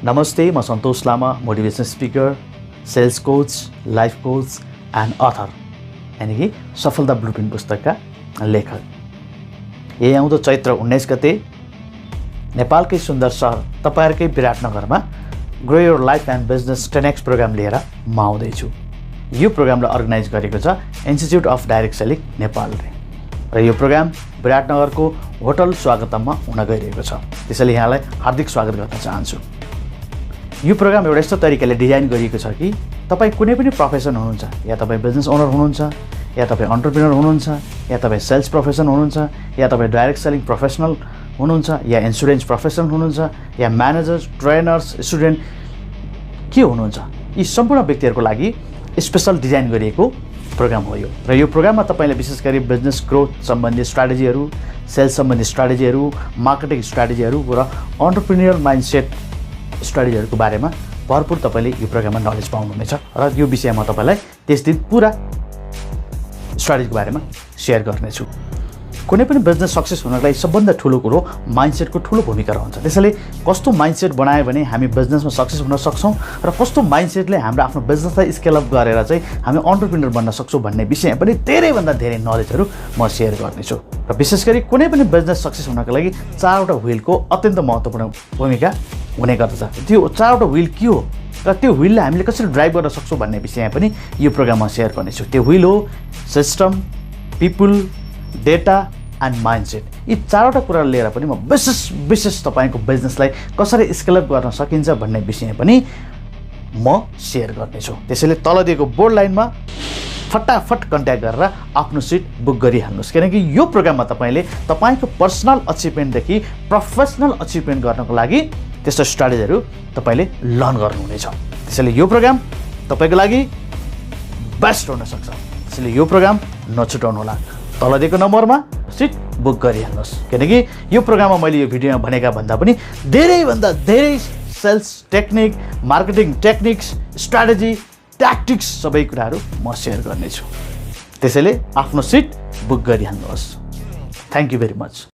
नमस्ते, म Santosh Lama, motivational speaker, sales coach, life coach and author, यानी कि सफलता ब्लुप्रिन्ट पुस्तकका लेखक। यही आउँदो चैत्र 19 गते नेपालकै सुन्दर सहर तपाईहरुकै विराटनगरमा grow your life and business 10x program लिएर म आउँदैछु। यो प्रोग्रामलाई अर्गनाइज गरेको छ इन्स्टिट्युट अफ डाइरेक्ट सेलिङ नेपालले र यो प्रोग्राम विराटनगरको होटल स्वागतममा हुन गइरहेको छ। त्यसैले यहाँलाई हार्दिक स्वागत गर्न चाहन्छु। यो प्रोग्राम एउटा यस्तो तरिकाले डिजाइन गरिएको छ कि तपाई कुनै पनि प्रोफेसन हुनुहुन्छ, या तपाई बिजनेस ओनर हुनुहुन्छ, या तपाई एन्टरप्रेन्योर हुनुहुन्छ, या तपाई सेल्स प्रोफेसन हुनुहुन्छ, या तपाई डाइरेक्ट सेलिङ प्रोफेसनल हुनुहुन्छ, या इन्स्योरेन्स प्रोफेसनल हुनुहुन्छ, या म्यानेजर्स, ट्रेनर्स, स्टुडेन्ट के हुनुहुन्छ, यी सम्पूर्ण व्यक्तिहरूको लागि स्पेशल डिजाइन गरिएको प्रोग्राम हो यो। र यो प्रोग्राममा तपाईले विशेष गरी बिजनेस ग्रोथ सम्बन्धी स्ट्र्याटेजीहरू, सेल्स सम्बन्धी स्ट्र्याटेजीहरू, मार्केटिङ स्ट्र्याटेजीहरू र एन्टरप्रेन्योर माइन्डसेट स्ट्र्याटेजीहरूको बारेमा भरपूर तपाईले यो प्रोग्राममा नलेज पाउनुहुनेछ र यो विषयमा तपाईलाई त्यस दिन पूरा स्ट्र्याटेजीको बारेमा शेयर गर्नेछु। कुनै पनि बिजनेस सक्सेस हुनको लागि सबभन्दा ठुलो कुरो माइन्डसेटको ठुलो भूमिका रहन्छ। त्यसैले कस्तो माइन्डसेट बनायो भने हामी बिजनेसमा सक्सेस हुन सक्छौं र कस्तो माइन्डसेटले हाम्रो आफ्नो बिजनेसलाई स्केल अप गरेर चाहिँ हामी एन्टरप्रेन्योर बन्न सक्छौं भन्ने विषयमा पनि धेरैभन्दा धेरै नलेजहरू म शेयर गर्नेछु। र विशेष गरी कुनै पनि बिजनेस सक्सेस हुनको लागि चारवटा व्हीलको अत्यन्त महत्त्वपूर्ण भूमिका हुने गर्दछ। त्यो चारवटा व्हील के हो र त्यो व्हीललाई हामीले कसरी ड्राइभ गर्न सक्छौं भन्ने विषयमा पनि यो प्रोग्राममा शेयर गर्नेछु। त्यो व्हील हो system, people, data and mindset. यी चारवटा कुरा लिएर पनि म विशेष तपाईको बिजनेसलाई कसरी स्केल अप गर्न सकिन्छ भन्ने विषयमा पनि म शेयर गर्नेछु। त्यसैले तल दिएको बोर्ड लाइनमा फटाफट कन्ट्याक्ट गरेर आफ्नो सिट बुक गरिहाल्नुहोस्, किनकि यो प्रोग्राममा तपाईले तपाईको पर्सनल अचिभमेन्टदेखि प्रोफेसनल अचिभमेन्ट गर्नको लागि त्यस्तो स्ट्र्याटेजीहरू तपाईले लर्न गर्नुहुनेछ। त्यसैले यो प्रोग्राम तपाईको लागि बेस्ट हुन सक्छ। त्यसैले यो प्रोग्राम नछुटाउनु होला। तल दिएको नम्बरमा सिट बुक गरिहाल्नुहोस्, किनकि यो प्रोग्राममा मैले यो भिडियोमा भनेका भन्दा पनि धेरैभन्दा धेरै sales technique, marketing techniques, strategy, tactics सबै कुराहरू म शेयर गर्नेछु। त्यसैले आफ्नो सिट बुक गरिहाल्नुहोस्। Thank you very much.